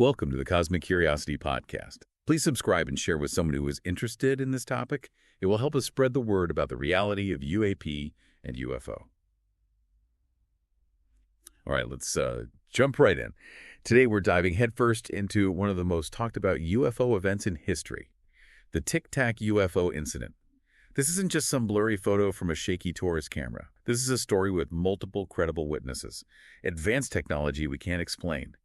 Welcome to the Cosmic Curiosity Podcast. Please subscribe and share with someone who is interested in this topic. It will help us spread the word about the reality of UAP and UFO. All right, let's jump right in. Today we're diving headfirst into one of the most talked about UFO events in history, the Tic Tac UFO incident. This isn't just some blurry photo from a shaky tourist camera. This is a story with multiple credible witnesses, advanced technology we can't explain,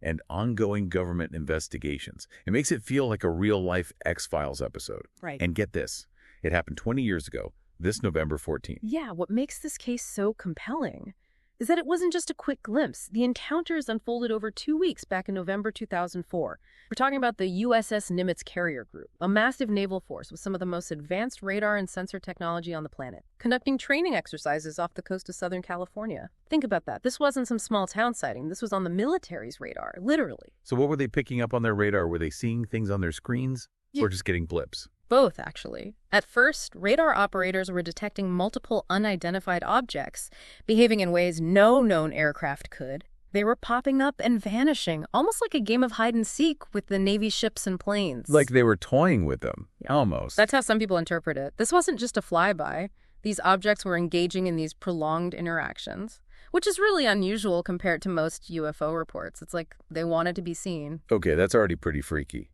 and ongoing government investigations. It makes it feel like a real-life X-Files episode. Right. And get this, it happened 20 years ago, this November 14th. Yeah, what makes this case so compelling is that it wasn't just a quick glimpse. The encounters unfolded over 2 weeks back in November 2004. We're talking about the USS Nimitz Carrier Group, a massive naval force with some of the most advanced radar and sensor technology on the planet, conducting training exercises off the coast of Southern California. Think about that. This wasn't some small town sighting. This was on the military's radar, literally. So what were they picking up on their radar? Were they seeing things on their screens or just getting blips? Both, actually. At first, radar operators were detecting multiple unidentified objects, behaving in ways no known aircraft could. They were popping up and vanishing, almost like a game of hide-and-seek with the Navy ships and planes. Like they were toying with them, almost. That's how some people interpret it. This wasn't just a flyby. These objects were engaging in these prolonged interactions, which is really unusual compared to most UFO reports. It's like they wanted to be seen. Okay, that's already pretty freaky.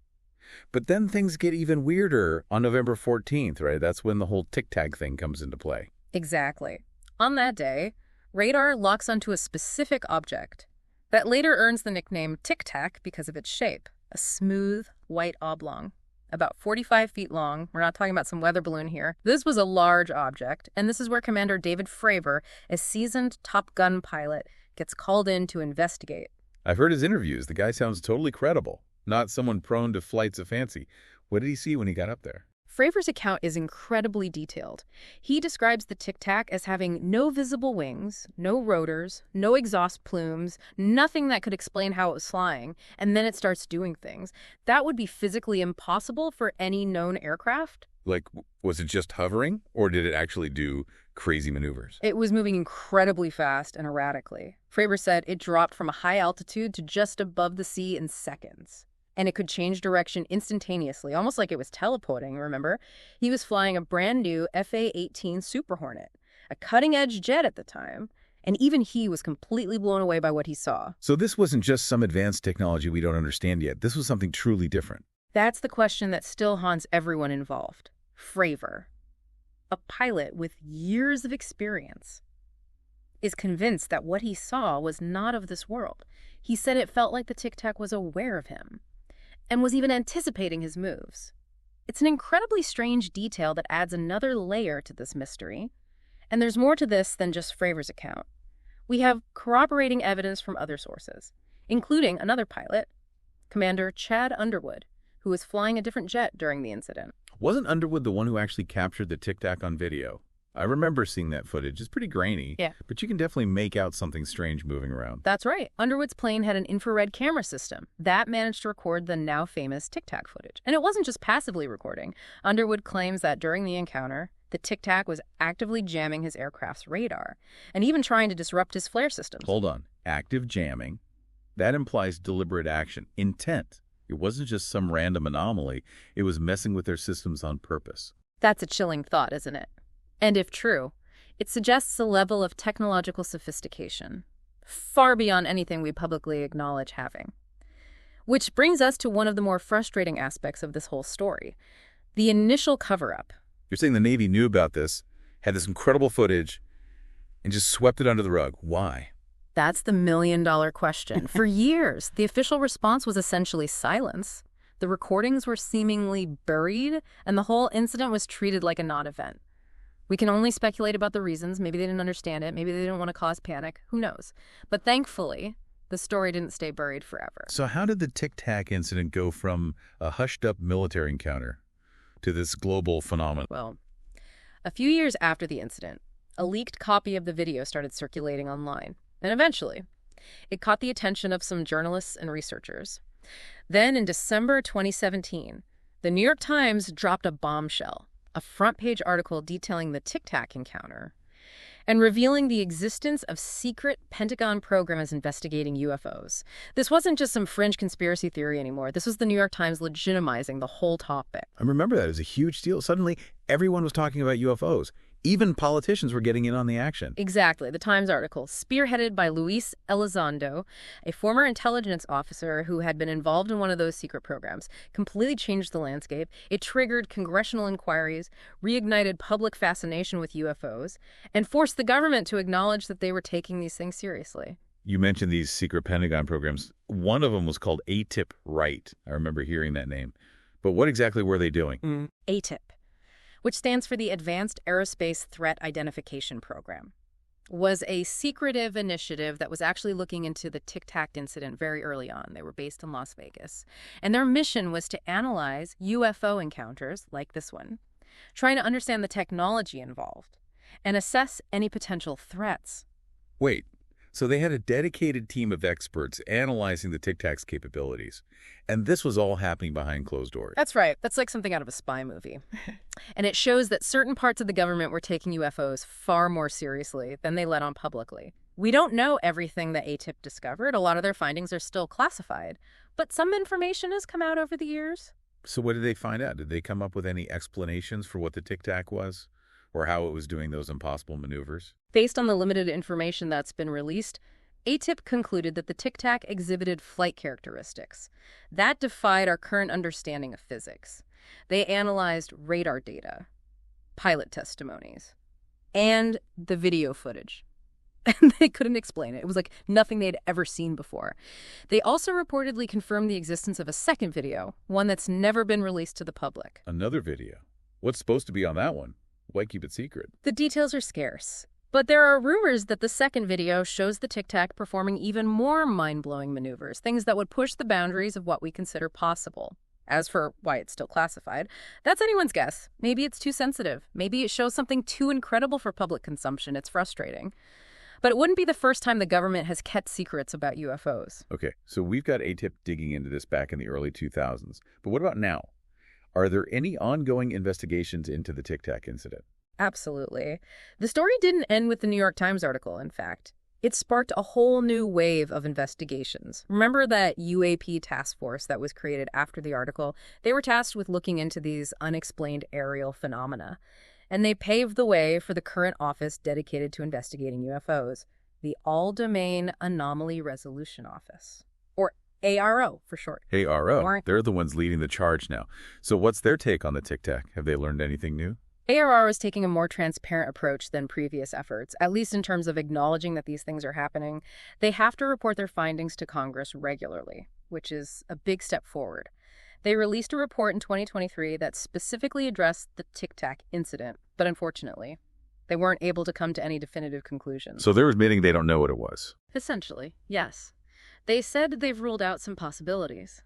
But then things get even weirder on November 14th, right? That's when the whole Tic Tac thing comes into play. Exactly. On that day, radar locks onto a specific object that later earns the nickname Tic Tac because of its shape, a smooth, white oblong, about 45 feet long. We're not talking about some weather balloon here. This was a large object, and this is where Commander David Fravor, a seasoned Top Gun pilot, gets called in to investigate. I've heard his interviews. The guy sounds totally credible. Not someone prone to flights of fancy. What did he see when he got up there? Fravor's account is incredibly detailed. He describes the Tic Tac as having no visible wings, no rotors, no exhaust plumes, nothing that could explain how it was flying, and then it starts doing things. That would be physically impossible for any known aircraft. Like, was it just hovering, or did it actually do crazy maneuvers? It was moving incredibly fast and erratically. Fravor said it dropped from a high altitude to just above the sea in seconds. And it could change direction instantaneously, almost like it was teleporting, remember? He was flying a brand new FA-18 Super Hornet, a cutting-edge jet at the time, and even he was completely blown away by what he saw. So this wasn't just some advanced technology we don't understand yet. This was something truly different. That's the question that still haunts everyone involved. Fravor, a pilot with years of experience, is convinced that what he saw was not of this world. He said it felt like the Tic Tac was aware of him and was even anticipating his moves. It's an incredibly strange detail that adds another layer to this mystery. And there's more to this than just Fravor's account. We have corroborating evidence from other sources, including another pilot, Commander Chad Underwood, who was flying a different jet during the incident. Wasn't Underwood the one who actually captured the Tic Tac on video? I remember seeing that footage. It's pretty grainy, but you can definitely make out something strange moving around. That's right. Underwood's plane had an infrared camera system that managed to record the now famous Tic Tac footage. And it wasn't just passively recording. Underwood claims that during the encounter, the Tic Tac was actively jamming his aircraft's radar and even trying to disrupt his flare systems. Hold on. Active jamming? That implies deliberate action, intent. It wasn't just some random anomaly. It was messing with their systems on purpose. That's a chilling thought, isn't it? And if true, it suggests a level of technological sophistication, far beyond anything we publicly acknowledge having. Which brings us to one of the more frustrating aspects of this whole story, the initial cover-up. You're saying the Navy knew about this, had this incredible footage, and just swept it under the rug. Why? That's the million-dollar question. For years, the official response was essentially silence. The recordings were seemingly buried, and the whole incident was treated like a non-event. We can only speculate about the reasons. Maybe they didn't understand it. Maybe they didn't want to cause panic. Who knows? But thankfully, the story didn't stay buried forever. So how did the Tic Tac incident go from a hushed-up military encounter to this global phenomenon? Well, a few years after the incident, a leaked copy of the video started circulating online. And eventually, it caught the attention of some journalists and researchers. Then in December 2017, the New York Times dropped a bombshell, a front-page article detailing the Tic Tac encounter. and revealing the existence of secret Pentagon programs investigating UFOs. This wasn't just some fringe conspiracy theory anymore. This was the New York Times legitimizing the whole topic. I remember that. It was a huge deal. Suddenly, everyone was talking about UFOs. Even politicians were getting in on the action. Exactly. The Times article, spearheaded by Lue Elizondo, a former intelligence officer who had been involved in one of those secret programs, completely changed the landscape. It triggered congressional inquiries, reignited public fascination with UFOs, and forced the government to acknowledge that they were taking these things seriously. You mentioned these secret Pentagon programs. One of them was called AATIP Right. I remember hearing that name. But what exactly were they doing? AATIP, which stands for the Advanced Aerospace Threat Identification Program, was a secretive initiative that was actually looking into the Tic Tac incident very early on. They were based in Las Vegas. And their mission was to analyze UFO encounters like this one, trying to understand the technology involved and assess any potential threats. Wait, so they had a dedicated team of experts analyzing the Tic Tac's capabilities. And this was all happening behind closed doors. That's right. That's like something out of a spy movie. And it shows that certain parts of the government were taking UFOs far more seriously than they let on publicly. We don't know everything that AATIP discovered. A lot of their findings are still classified. But some information has come out over the years. So what did they find out? Did they come up with any explanations for what the Tic Tac was? Or how it was doing those impossible maneuvers? Based on the limited information that's been released, AATIP concluded that the Tic Tac exhibited flight characteristics. That defied our current understanding of physics. They analyzed radar data, pilot testimonies, and the video footage. And they couldn't explain it. It was like nothing they'd ever seen before. They also reportedly confirmed the existence of a second video, one that's never been released to the public. Another video? What's supposed to be on that one? Why keep it secret? The details are scarce. But there are rumors that the second video shows the Tic Tac performing even more mind-blowing maneuvers, things that would push the boundaries of what we consider possible. As for why it's still classified, that's anyone's guess. Maybe it's too sensitive. Maybe it shows something too incredible for public consumption. It's frustrating. But it wouldn't be the first time the government has kept secrets about UFOs. Okay, so we've got AATIP digging into this back in the early 2000s. But what about now? Are there any ongoing investigations into the Tic Tac incident? Absolutely. The story didn't end with the New York Times article, in fact. It sparked a whole new wave of investigations. Remember that UAP task force that was created after the article? They were tasked with looking into these unexplained aerial phenomena. And they paved the way for the current office dedicated to investigating UFOs, the All-Domain Anomaly Resolution Office, or ARO for short. ARO. They're the ones leading the charge now. So what's their take on the Tic Tac? Have they learned anything new? ARO is taking a more transparent approach than previous efforts, at least in terms of acknowledging that these things are happening. They have to report their findings to Congress regularly, which is a big step forward. They released a report in 2023 that specifically addressed the Tic Tac incident, but unfortunately, they weren't able to come to any definitive conclusions. So they're admitting they don't know what it was? Essentially, yes. They said they've ruled out some possibilities,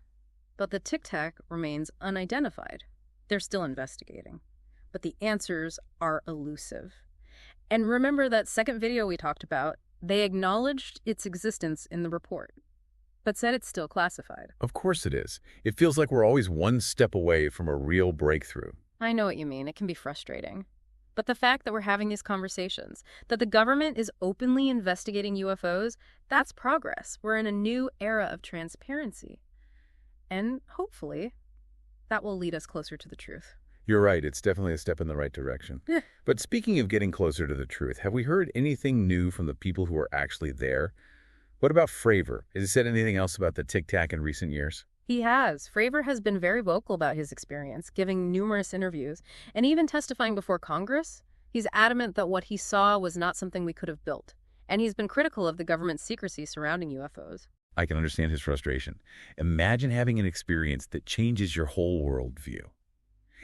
but the Tic Tac remains unidentified. They're still investigating, but the answers are elusive. And remember that second video we talked about? They acknowledged its existence in the report, but said it's still classified. Of course it is. It feels like we're always one step away from a real breakthrough. I know what you mean. It can be frustrating. But the fact that we're having these conversations, that the government is openly investigating UFOs, that's progress. We're in a new era of transparency. And hopefully, that will lead us closer to the truth. You're right. It's definitely a step in the right direction. But speaking of getting closer to the truth, have we heard anything new from the people who are actually there? What about Fravor? Has he said anything else about the Tic Tac in recent years? He has. Fravor has been very vocal about his experience, giving numerous interviews, and even testifying before Congress. He's adamant that what he saw was not something we could have built, and he's been critical of the government's secrecy surrounding UFOs. I can understand his frustration. Imagine having an experience that changes your whole worldview,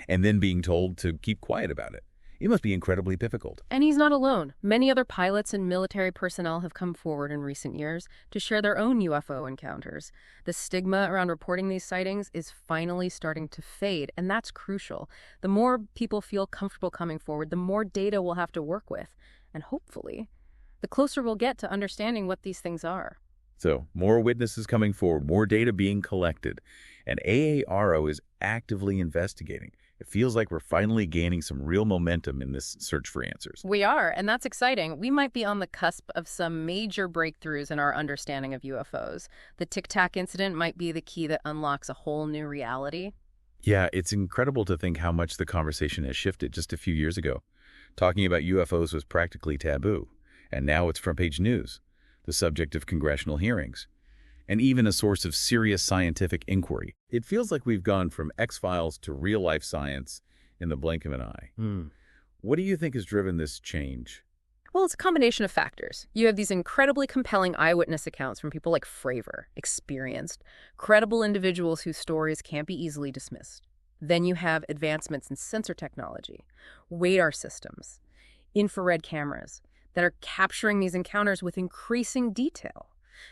and then being told to keep quiet about it. It must be incredibly difficult. And he's not alone. Many other pilots and military personnel have come forward in recent years to share their own UFO encounters. The stigma around reporting these sightings is finally starting to fade, and that's crucial. The more people feel comfortable coming forward, the more data we'll have to work with. And hopefully, the closer we'll get to understanding what these things are. So, more witnesses coming forward, more data being collected, and AARO is actively investigating. It feels like we're finally gaining some real momentum in this search for answers. We are, and that's exciting. We might be on the cusp of some major breakthroughs in our understanding of UFOs. The Tic Tac incident might be the key that unlocks a whole new reality. Yeah, it's incredible to think how much the conversation has shifted just a few years ago. Talking about UFOs was practically taboo, and now it's front-page news, the subject of congressional hearings, and even a source of serious scientific inquiry. It feels like we've gone from X-Files to real-life science in the blink of an eye. What do you think has driven this change? Well, it's a combination of factors. You have these incredibly compelling eyewitness accounts from people like Fravor, experienced, credible individuals whose stories can't be easily dismissed. Then you have advancements in sensor technology, radar systems, infrared cameras that are capturing these encounters with increasing detail.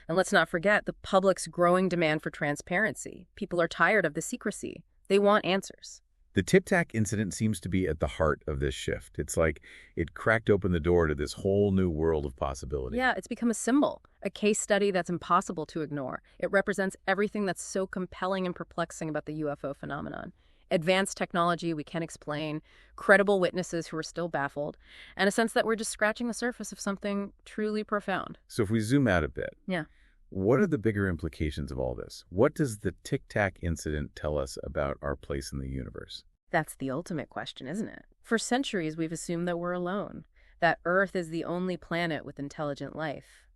And let's not forget the public's growing demand for transparency. People are tired of the secrecy. They want answers. The Tic Tac incident seems to be at the heart of this shift. It's like it cracked open the door to this whole new world of possibility. Yeah, it's become a symbol, a case study that's impossible to ignore. It represents everything that's so compelling and perplexing about the UFO phenomenon. Advanced technology we can't explain, credible witnesses who are still baffled, and a sense that we're just scratching the surface of something truly profound. So if we zoom out a bit, Yeah. what are the bigger implications of all this? What does the Tic Tac incident tell us about our place in the universe? That's the ultimate question, isn't it? For centuries, we've assumed that we're alone, that Earth is the only planet with intelligent life.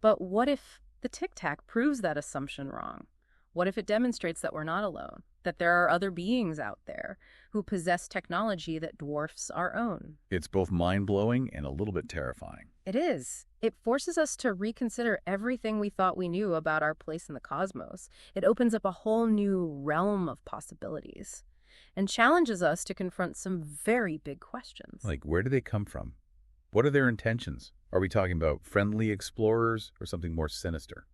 But what if the Tic Tac proves that assumption wrong? What if it demonstrates that we're not alone, that there are other beings out there who possess technology that dwarfs our own? It's both mind-blowing and a little bit terrifying. It is. It forces us to reconsider everything we thought we knew about our place in the cosmos. It opens up a whole new realm of possibilities and challenges us to confront some very big questions. Like, where do they come from? What are their intentions? Are we talking about friendly explorers or something more sinister?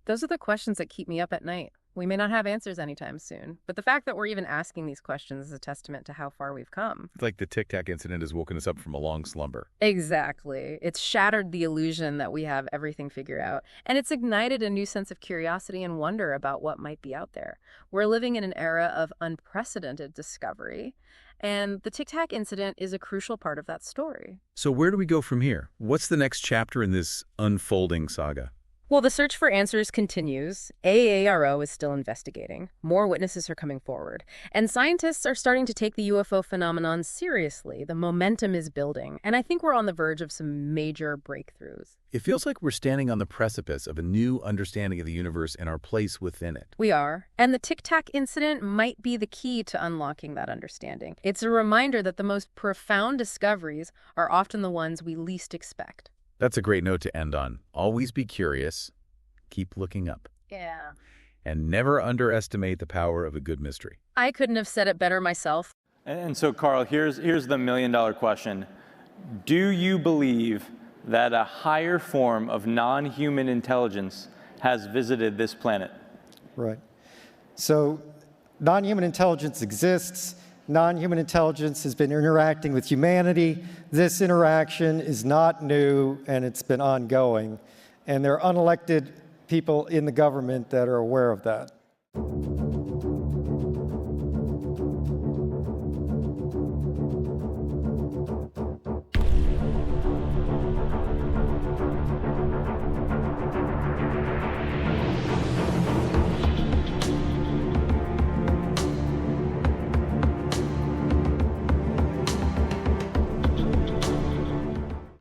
Those are the questions that keep me up at night. We may not have answers anytime soon, but the fact that we're even asking these questions is a testament to how far we've come. It's like the Tic Tac incident has woken us up from a long slumber. Exactly. It's shattered the illusion that we have everything figured out, and it's ignited a new sense of curiosity and wonder about what might be out there. We're living in an era of unprecedented discovery, and the Tic Tac incident is a crucial part of that story. So where do we go from here? What's the next chapter in this unfolding saga? Well, the search for answers continues. AARO is still investigating. More witnesses are coming forward. And scientists are starting to take the UFO phenomenon seriously. The momentum is building. And I think we're on the verge of some major breakthroughs. It feels like we're standing on the precipice of a new understanding of the universe and our place within it. We are. And the Tic Tac incident might be the key to unlocking that understanding. It's a reminder that the most profound discoveries are often the ones we least expect. That's a great note to end on. Always be curious, keep looking up, Yeah. and never underestimate the power of a good mystery. I couldn't have said it better myself. And so, Carl, here's the million-dollar question. Do you believe that a higher form of non-human intelligence has visited this planet? Right. So non-human intelligence exists. Non-human intelligence has been interacting with humanity. This interaction is not new, and it's been ongoing. And there are unelected people in the government that are aware of that.